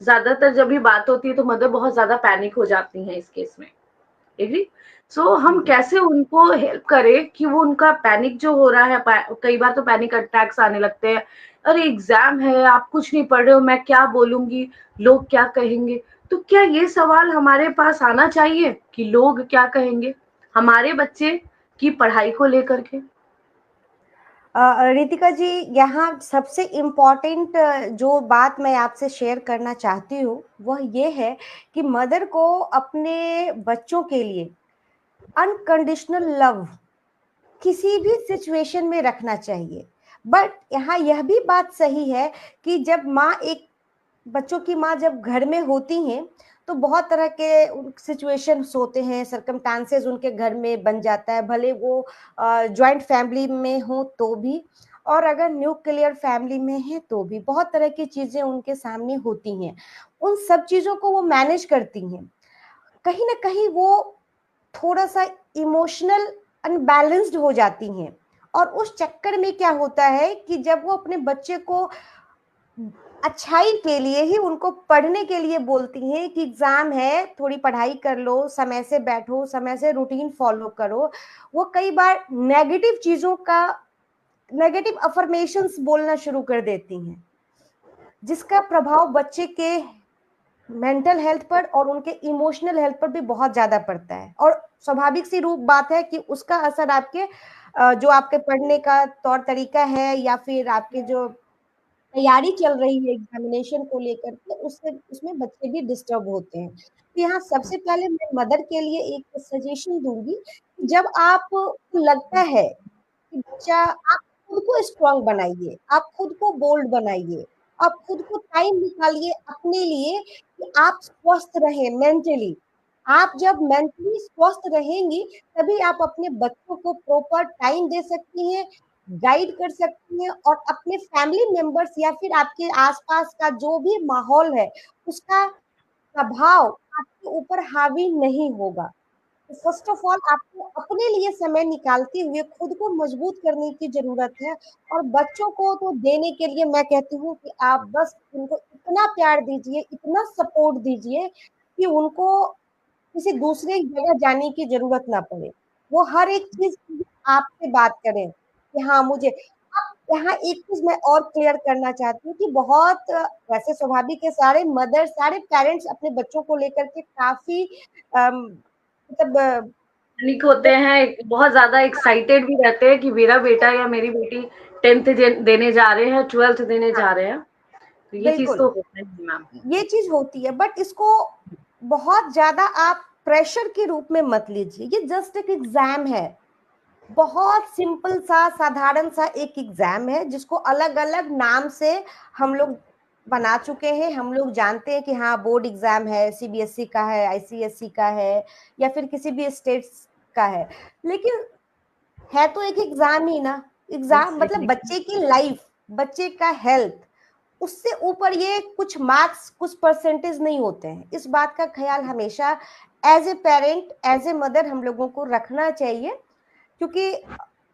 ज्यादातर जब भी बात होती है तो मदर बहुत ज्यादा पैनिक हो जाती हैं इस केस में। एग्री। सो हम जी। कैसे उनको हेल्प करें कि वो उनका पैनिक जो हो रहा है, कई बार तो पैनिक अटैक्स आने लगते हैं। अरे एग्जाम है, आप कुछ नहीं पढ़ रहे हो, मैं क्या बोलूंगी, लोग क्या कहेंगे। तो क्या ये सवाल हमारे पास आना चाहिए कि लोग क्या कहेंगे हमारे बच्चे की पढ़ाई को लेकर के? रितिका जी, यहाँ सबसे इम्पोर्टेंट जो बात मैं आपसे शेयर करना चाहती हूँ वह ये है कि मदर को अपने बच्चों के लिए अनकंडीशनल लव किसी भी सिचुएशन में रखना चाहिए। बट यहाँ यह भी बात सही है कि जब माँ एक बच्चों की माँ जब घर में होती हैं तो बहुत तरह के सिचुएशंस होते हैं, सरकमस्टांसेस उनके घर में बन जाता है, भले वो जॉइंट फैमिली में हो तो भी, और अगर न्यूक्लियर फैमिली में है तो भी बहुत तरह की चीजें उनके सामने होती हैं। उन सब चीजों को वो मैनेज करती हैं। कहीं ना कहीं वो थोड़ा सा इमोशनल अनबैलेंस्ड हो जाती हैं, और उस चक्कर में क्या होता है कि जब वो अपने बच्चे को अच्छाई के लिए ही उनको पढ़ने के लिए बोलती हैं कि एग्जाम है, थोड़ी पढ़ाई कर लो, समय से बैठो, समय से रूटीन फॉलो करो, वो कई बार नेगेटिव चीजों का, नेगेटिव अफर्मेशंस बोलना शुरू कर देती हैं, जिसका प्रभाव बच्चे के मेंटल हेल्थ पर और उनके इमोशनल हेल्थ पर भी बहुत ज्यादा पड़ता है। और स्वाभाविक सी रूप बात है कि उसका असर आपके जो आपके पढ़ने का तौर तरीका है या फिर आपके जो तैयारी चल रही है एग्जामिनेशन को लेकर के, उससे उसमें बच्चे भी डिस्टर्ब होते हैं। तो यहाँ सबसे पहले मैं मदर के लिए एक सजेशन दूंगी कि जब आपको लगता है कि बच्चा, आप खुद को स्ट्रांग बनाइए, आप खुद को बोल्ड बनाइए, आप खुद को टाइम निकालिए अपने लिए कि आप स्वस्थ रहें मेंटली। आप जब मेंटली स्वस्थ रहेंगी तभी आप अपने बच्चों को प्रॉपर टाइम दे सकती हैं, गाइड कर सकती हैं, और अपने फैमिली मेंबर्स या फिर आपके आसपास का जो भी माहौल है उसका प्रभाव आपके ऊपर हावी नहीं होगा। तो फर्स्ट ऑफ ऑल आपको अपने लिए समय निकालते हुए खुद को मजबूत करने की जरूरत है। और बच्चों को तो देने के लिए मैं कहती हूँ कि आप बस उनको इतना प्यार दीजिए, इतना सपोर्ट दीजिए कि उनको किसी दूसरे जगह जाने की जरूरत ना पड़े। वो हर एक चीज आपसे बात करें कि हाँ मुझे। अब यहाँ एक चीज मैं और क्लियर करना चाहती हूँ कि बहुत वैसे स्वाभाविक है, सारे मदर सारे पेरेंट्स अपने बच्चों को लेकर के काफी मतलब पैनिक होते हैं, बहुत ज्यादा एक्साइटेड भी रहते हैं कि मेरा बेटा या मेरी बेटी 10th देने जा रहे हैं, 12th देने हाँ, जा रहे हैं। तो ये चीज बिल्कुल तो होता ही है मैम। ये चीज होती है, बट इसको बहुत ज्यादा आप प्रेशर के रूप में मत लीजिए। ये जस्ट एक एग्जाम है, बहुत सिंपल सा साधारण सा एक एग्जाम है जिसको अलग अलग नाम से हम लोग बना चुके हैं। हम लोग जानते हैं कि हाँ बोर्ड एग्जाम है, सीबीएसई का है, आईसीएसई का है, या फिर किसी भी स्टेट का है, लेकिन है तो एक एग्जाम ही ना। एग्जाम मतलब एग्जैक्टली। बच्चे की लाइफ, बच्चे का हेल्थ, उससे ऊपर ये कुछ मार्क्स कुछ परसेंटेज नहीं होते हैं। इस बात का ख्याल हमेशा as a parent as a mother हम लोगों को रखना चाहिए, क्योंकि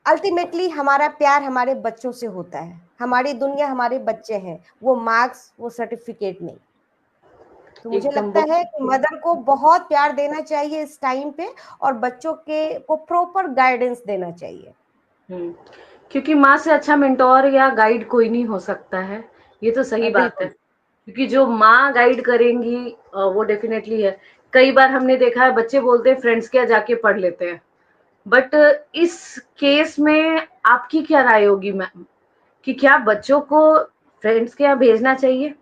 अल्टीमेटली हमारा प्यार हमारे बच्चों से होता है, हमारी दुनिया हमारे बच्चे हैं, वो मार्क्स वो सर्टिफिकेट नहीं। तो मुझे एकदम लगता है कि बहुत। मदर को बहुत प्यार देना चाहिए इस टाइम पे, और बच्चों के को प्रॉपर गाइडेंस देना चाहिए। क्योंकि माँ से अच्छा मेंटोर या गाइड कोई नहीं हो सकता है। ये तो सही बात है। बिल्कुल। क्योंकि जो माँ गाइड करेंगी वो डेफिनेटली है। कई बार हमने देखा है बच्चे बोलते हैं फ्रेंड्स के यहाँ जाके पढ़ लेते हैं। बट इस केस में आपकी क्या राय होगी मैम, कि क्या बच्चों को फ्रेंड्स के यहाँ भेजना चाहिए?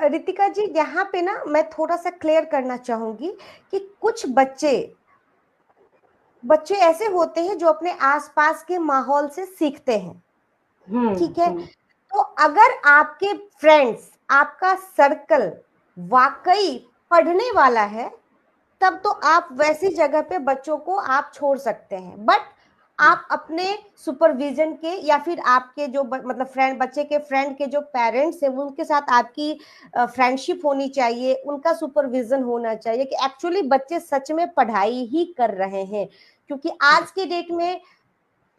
रितिका जी, यहाँ पे ना मैं थोड़ा सा क्लियर करना चाहूंगी कि कुछ बच्चे बच्चे ऐसे होते हैं जो अपने आसपास के माहौल से सीखते हैं। ठीक है, हम्म। तो अगर आपके फ्रेंड्स, आपका सर्कल वाकई पढ़ने वाला है, तब तो आप वैसी जगह पे बच्चों को आप छोड़ सकते हैं। बट आप अपने सुपरविजन के या फिर आपके जो मतलब फ्रेंड, बच्चे के फ्रेंड के जो पेरेंट्स हैं उनके साथ आपकी फ्रेंडशिप होनी चाहिए, उनका सुपरविजन होना चाहिए कि एक्चुअली बच्चे सच में पढ़ाई ही कर रहे हैं। क्योंकि आज के डेट में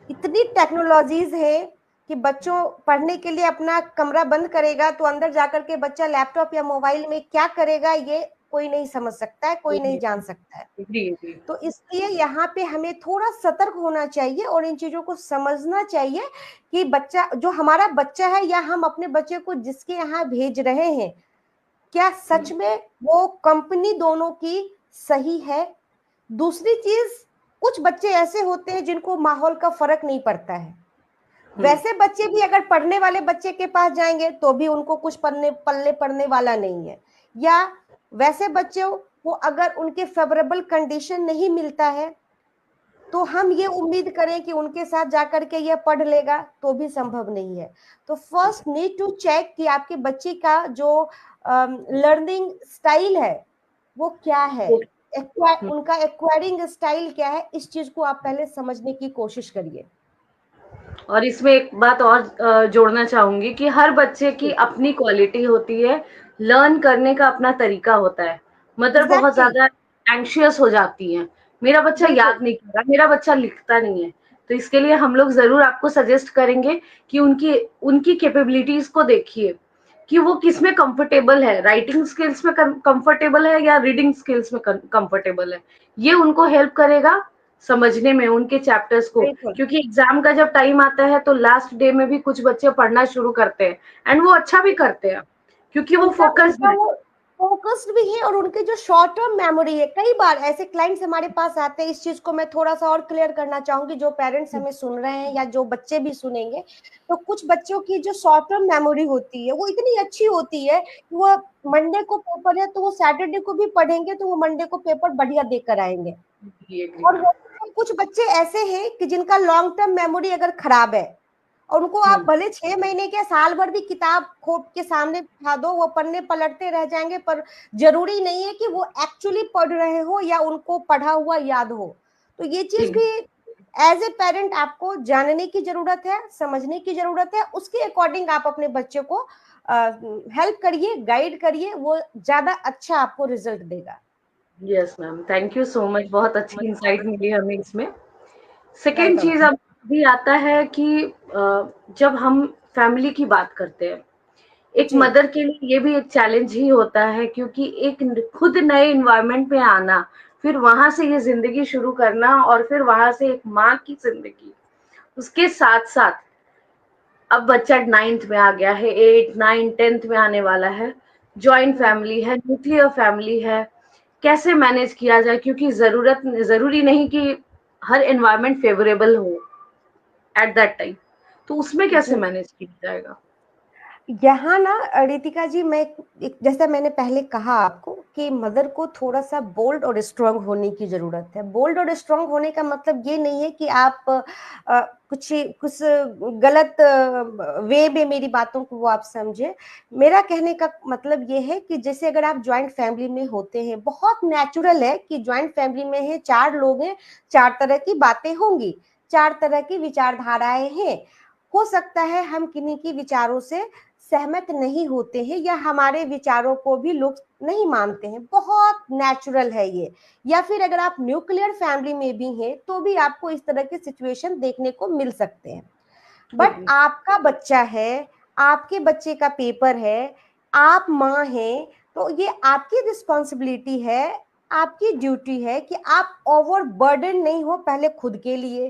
इतनी टेक्नोलॉजीज है, कि बच्चों पढ़ने के लिए अपना कमरा बंद करेगा तो अंदर जाकर के बच्चा लैपटॉप या मोबाइल में क्या करेगा, ये कोई नहीं समझ सकता है, कोई नहीं जान सकता है। जी जी। तो इसलिए यहाँ पे हमें थोड़ा सतर्क होना चाहिए और इन चीजों को समझना चाहिए कि बच्चा, जो हमारा बच्चा है या हम अपने बच्चे को जिसके यहाँ भेज रहे हैं, क्या सच में वो कंपनी दोनों की सही है। दूसरी चीज, कुछ बच्चे ऐसे होते हैं जिनको माहौल का फर्क नहीं पड़ता है। वैसे बच्चे भी अगर पढ़ने वाले बच्चे के पास जाएंगे तो भी उनको कुछ पल्ले पड़ने वाला नहीं है। या वैसे बच्चे वो अगर उनके फेवरेबल कंडीशन नहीं मिलता है तो हम ये उम्मीद करें कि उनके साथ जाकर के ये पढ़ लेगा, तो भी संभव नहीं है। तो फर्स्ट नीड टू चेक कि आपके बच्चे का जो लर्निंग स्टाइल है वो क्या है, उनका एक्वायरिंग स्टाइल क्या है, इस चीज को आप पहले समझने की कोशिश करिए। और इसमें एक बात और जोड़ना चाहूंगी कि हर बच्चे की अपनी क्वालिटी होती है, लर्न करने का अपना तरीका होता है। मदर बहुत एग्जैक्टली, ज्यादा एंशियस हो जाती है, मेरा बच्चा बिल्कुल याद नहीं कर रहा, मेरा बच्चा लिखता नहीं है। तो इसके लिए हम लोग जरूर आपको सजेस्ट करेंगे कि उनकी उनकी कैपेबिलिटीज को देखिए कि वो किस में कंफर्टेबल है, राइटिंग स्किल्स में कंफर्टेबल है या रीडिंग स्किल्स में कंफर्टेबल है। ये उनको हेल्प करेगा समझने में उनके चैप्टर्स को। बिल्कुल। क्योंकि एग्जाम का जब टाइम आता है तो लास्ट डे में भी कुछ बच्चे पढ़ना शुरू करते हैं एंड वो अच्छा भी करते हैं क्योंकि वो उनका फोकस्ड उनका है। वो फोकस्ड भी है और उनके जो शॉर्ट टर्म मेमोरी है, कई बार ऐसे क्लाइंट्स हमारे पास आते हैं, इस चीज को मैं थोड़ा सा और क्लियर करना चाहूंगी, जो पेरेंट्स हमें सुन रहे हैं या जो बच्चे भी सुनेंगे। तो कुछ बच्चों की जो शॉर्ट टर्म मेमोरी होती है वो इतनी अच्छी होती है कि वो मंडे को पेपर है तो वो सैटरडे को भी पढ़ेंगे तो वो मंडे को पेपर बढ़िया देकर आएंगे। और कुछ बच्चे ऐसे हैं कि जिनका लॉन्ग टर्म मेमोरी अगर खराब है, और उनको आप भले 6 महीने के साल भर भी किताब खोप के सामने बिठा दो, वो पढ़ने पलटते रह जाएंगे, पर जरूरी नहीं है कि वो एक्चुअली पढ़ रहे हो या उनको पढ़ा हुआ याद हो। तो ये चीज भी एज ए पेरेंट आपको जानने की जरूरत है, समझने की जरूरत है, उसके अकॉर्डिंग आप अपने बच्चे को हेल्प करिए, गाइड करिए, वो ज्यादा अच्छा आपको रिजल्ट देगा। Yes ma'am, thank you so much, बहुत अच्छी इंसाइट मिली हमें इसमें। Second welcome. चीज अब भी आता है कि जब हम फैमिली की बात करते हैं, एक जी मदर के लिए ये भी एक चैलेंज ही होता है क्योंकि एक खुद नए इन्वायरमेंट में आना, फिर वहां से ये जिंदगी शुरू करना और फिर वहां से एक माँ की जिंदगी, उसके साथ साथ अब बच्चा 9th में आ गया है, 8 9 10th में आने वाला है, जॉइंट फैमिली है, न्यूक्लियर फैमिली है, कैसे मैनेज किया जाए क्योंकि जरूरी नहीं कि हर एनवायरनमेंट फेवरेबल हो एट दैट टाइम, तो उसमें कैसे जी, मैनेज किया जाएगा? यहाँ ना रितिका जी, मैं जैसा मैंने पहले कहा आपको कि मदर को थोड़ा सा बोल्ड और स्ट्रांग होने की जरूरत है। बोल्ड और स्ट्रांग होने का मतलब ये नहीं है कि आप कुछ कुछ गलत वे में मेरी बातों को वो आप समझे। मेरा कहने का मतलब ये है कि जैसे अगर आप ज्वाइंट फैमिली में होते हैं, बहुत नेचुरल है कि ज्वाइंट फैमिली में है, 4 लोग हैं, 4 तरह की बातें होंगी, 4 तरह की विचारधाराएं हैं। हो सकता है हम किन्हीं की विचारों से सहमत नहीं होते हैं या हमारे विचारों को भी लोग नहीं मानते हैं, बहुत नेचुरल है ये। या फिर अगर आप न्यूक्लियर फैमिली में भी हैं तो भी आपको इस तरह के सिचुएशन देखने को मिल सकते हैं। बट आपका बच्चा है, आपके बच्चे का पेपर है, आप माँ हैं, तो ये आपकी रिस्पॉन्सिबिलिटी है, आपकी ड्यूटी है कि आप ओवर बर्डन नहीं हो, पहले खुद के लिए,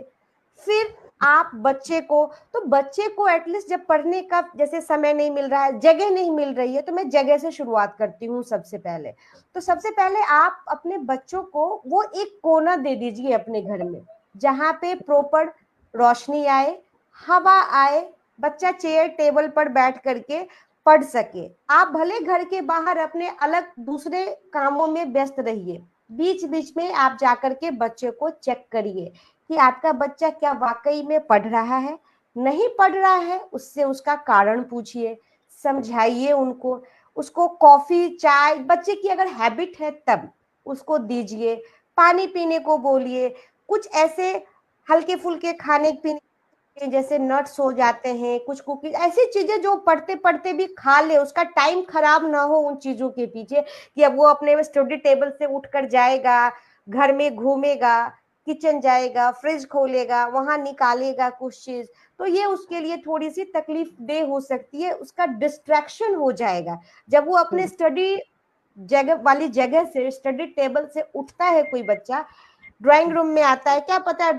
फिर आप बच्चे को। तो बच्चे को एटलीस्ट जब पढ़ने का जैसे समय नहीं मिल रहा है, जगह नहीं मिल रही है, तो मैं जगह से शुरुआत करती हूँ सबसे पहले। तो सबसे पहले आप अपने बच्चों को वो एक कोना दे दीजिए अपने घर में, जहां पे प्रॉपर रोशनी आए, हवा आए, बच्चा चेयर टेबल पर बैठ करके पढ़ सके। आप भले घर के बाहर अपने अलग दूसरे कामों में व्यस्त रहिए, बीच बीच में आप जाकर के बच्चे को चेक करिए कि आपका बच्चा क्या वाकई में पढ़ रहा है, नहीं पढ़ रहा है, उससे उसका कारण पूछिए, समझाइए उनको। उसको कॉफी चाय बच्चे की अगर हैबिट है तब उसको दीजिए, पानी पीने को बोलिए, कुछ ऐसे हल्के फुल्के खाने पीने जैसे नट्स हो जाते हैं, कुछ कुकीज, ऐसी चीजें जो पढ़ते पढ़ते भी खा ले, उसका टाइम खराब ना हो उन चीजों के पीछे कि अब वो अपने स्टडी टेबल से उठकर जाएगा, घर में घूमेगा। किचन जाएगा, फ्रिज खोलेगा, वहां निकालेगा कुछ चीज, तो ये उसके लिए थोड़ी सी तकलीफ दे हो सकती है, उसका डिस्ट्रैक्शन हो जाएगा। जब वो अपने स्टडी जगह वाली जगह से, स्टडी टेबल से उठता है कोई बच्चा, ड्राइंग रूम में आता है, क्या पता है